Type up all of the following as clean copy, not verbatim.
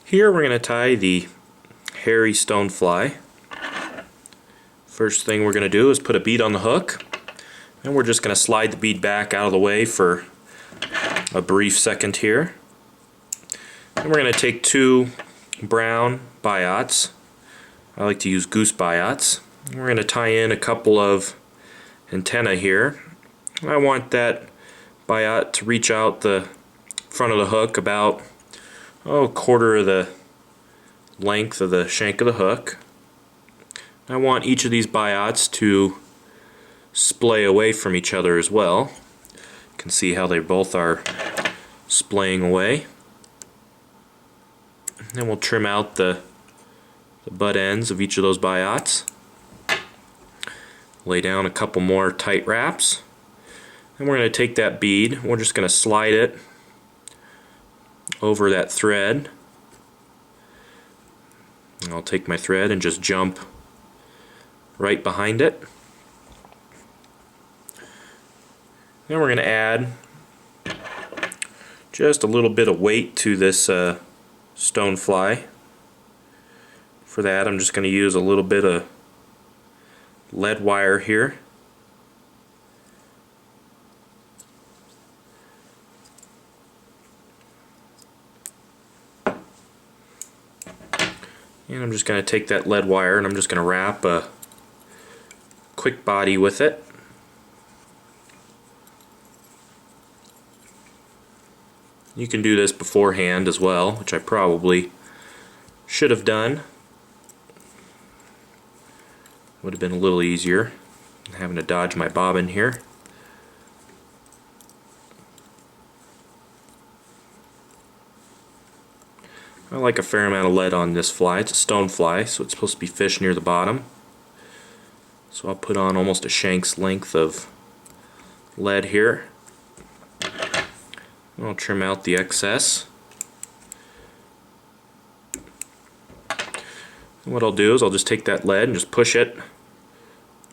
Here we're going to tie the Hare'e Stonefly. First thing we're going to do is put a bead on the hook, and we're just going to slide the bead back out of the way for a brief second here. And we're going to take two brown biots. I like to use goose biots. We're going to tie in a couple of antennae here. I want that biot to reach out the front of the hook about a quarter of the length of the shank of the hook. I want each of these biots to splay away from each other as well. You can see how they both are splaying away. Then we'll trim out the butt ends of each of those biots. Lay down a couple more tight wraps. And we're going to take that bead, we're just going to slide it over that thread. And I'll take my thread and just jump right behind it. Then we're going to add just a little bit of weight to this stonefly. For that, I'm just going to use a little bit of lead wire here. And I'm just going to take that lead wire and I'm just going to wrap a quick body with it. You can do this beforehand as well, which I probably should have done. Would have been a little easier than having to dodge my bobbin here. I like a fair amount of lead on this fly. It's a stone fly, so it's supposed to be fish near the bottom. So I'll put on almost a shank's length of lead here. And I'll trim out the excess. And what I'll do is I'll just take that lead and just push it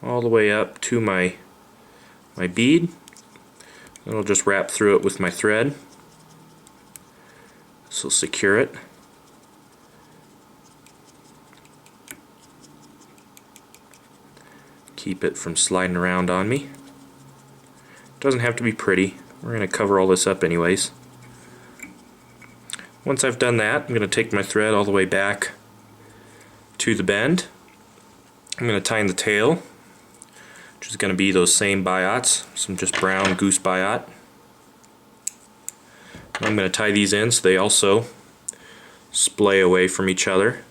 all the way up to my bead. And I'll just wrap through it with my thread. This will secure it. Keep it from sliding around on me. Doesn't have to be pretty. We're going to cover all this up anyways. Once I've done that, I'm going to take my thread all the way back to the bend. I'm going to tie in the tail, which is going to be those same biots, some just brown goose biot. I'm going to tie these in so they also splay away from each other.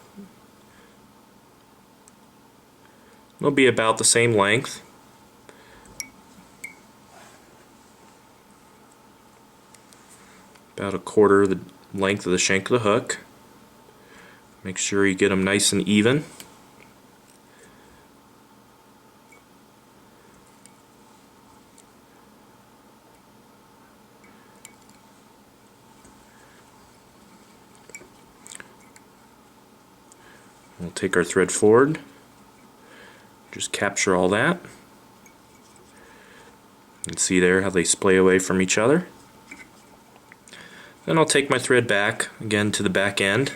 They'll be about the same length. About a quarter of the length of the shank of the hook. Make sure you get them nice and even. We'll take our thread forward. Just capture all that. You can see there how they splay away from each other. Then I'll take my thread back again to the back end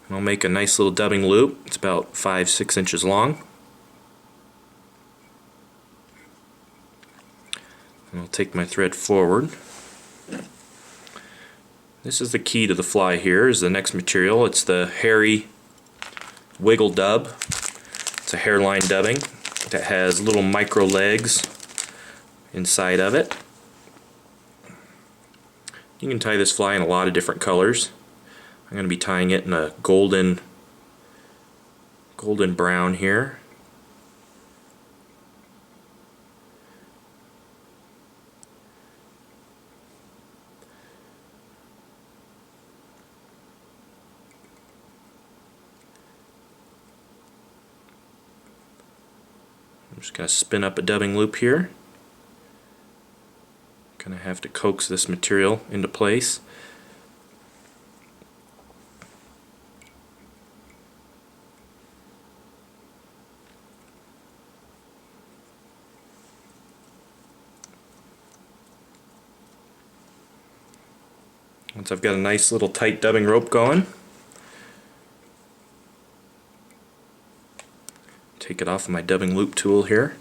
and I'll make a nice little dubbing loop. It's about 5-6 inches long. And I'll take my thread forward. This is the key to the fly here, is the next material. It's the Hare'e Wiggle Dub. It's a hairline dubbing that has little micro legs inside of it. You can tie this fly in a lot of different colors. I'm going to be tying it in a golden brown here. I'm just going to spin up a dubbing loop here. Kind of have to coax this material into place. Once I've got a nice little tight dubbing rope going, Take it off of my dubbing loop tool here.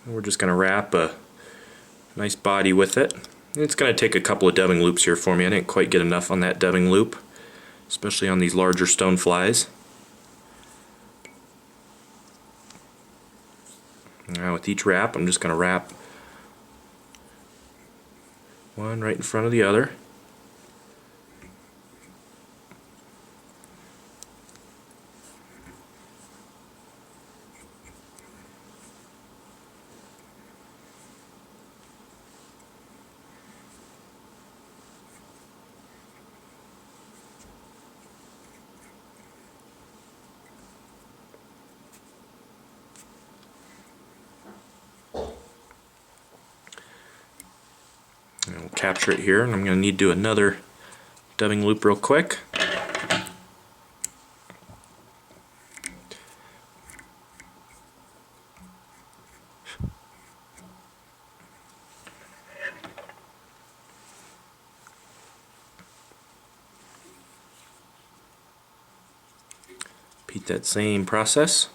And we're just going to wrap a nice body with it. It's going to take a couple of dubbing loops here for me. I didn't quite get enough on that dubbing loop, especially on these larger stoneflies. Now with each wrap, I'm just going to wrap one right in front of the other. And we'll capture it here, and I'm going to need to do another dubbing loop real quick. Repeat that same process.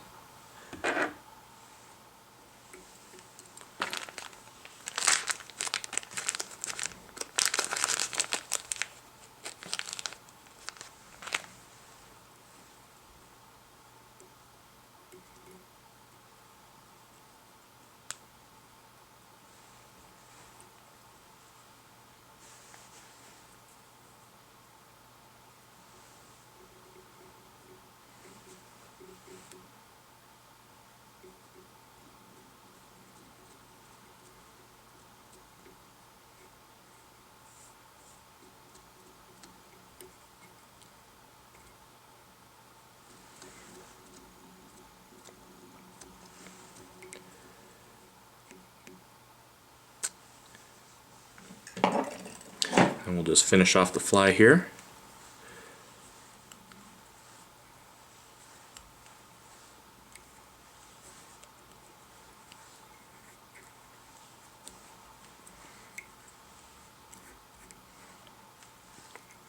And we'll just finish off the fly here.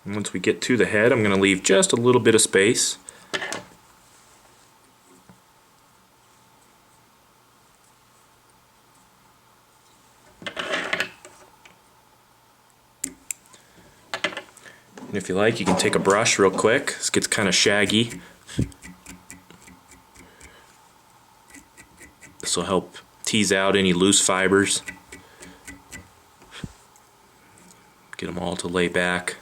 And once we get to the head, I'm going to leave just a little bit of space. And if you like, you can take a brush real quick. This gets kind of shaggy. This will help tease out any loose fibers. Get them all to lay back.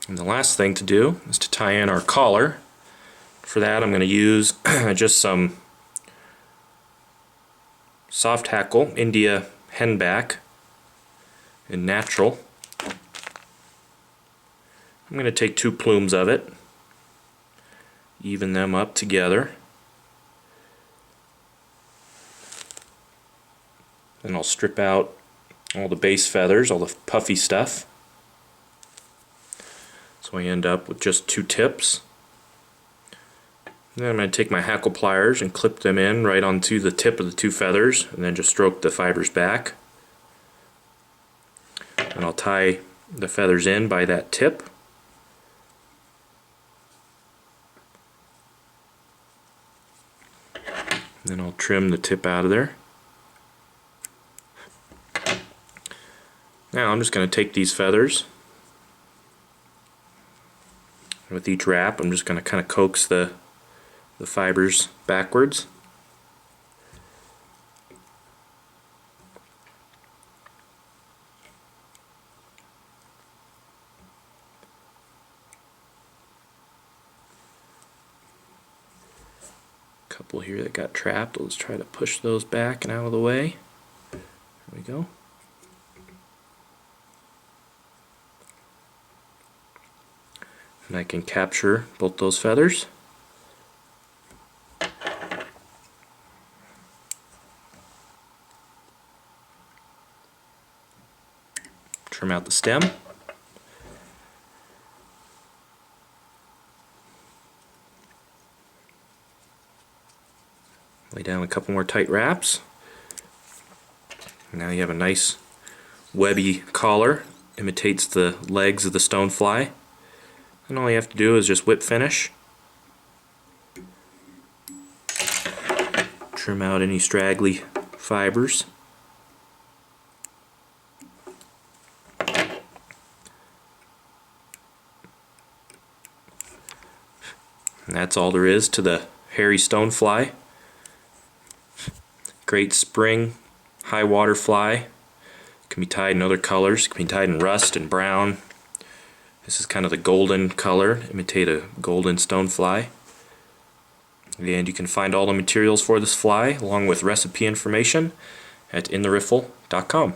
And the last thing to do is to tie in our collar. For that, I'm going to use just some soft hackle, India henback in natural. I'm going to take 2 plumes of it, even them up together, then I'll strip out all the base feathers, all the puffy stuff, so I end up with just 2 tips. Then I'm going to take my hackle pliers and clip them in right onto the tip of the 2 feathers, and then just stroke the fibers back. And I'll tie the feathers in by that tip. Then I'll trim the tip out of there. Now I'm just going to take these feathers. With each wrap, I'm just going to kind of coax the fibers backwards. Couple here that got trapped. Let's try to push those back and out of the way. There we go. And I can capture both those feathers. Trim out the stem. Lay down a couple more tight wraps. Now you have a nice webby collar. imitates the legs of the stonefly. And all you have to do is just whip finish. Trim out any straggly fibers. And that's all there is to the Hare'e Stonefly. Great spring high water fly. Can be tied in other colors. Can be tied in rust and brown. This is kind of the golden color. Imitate a golden stonefly. And you can find all the materials for this fly along with recipe information at intheriffle.com.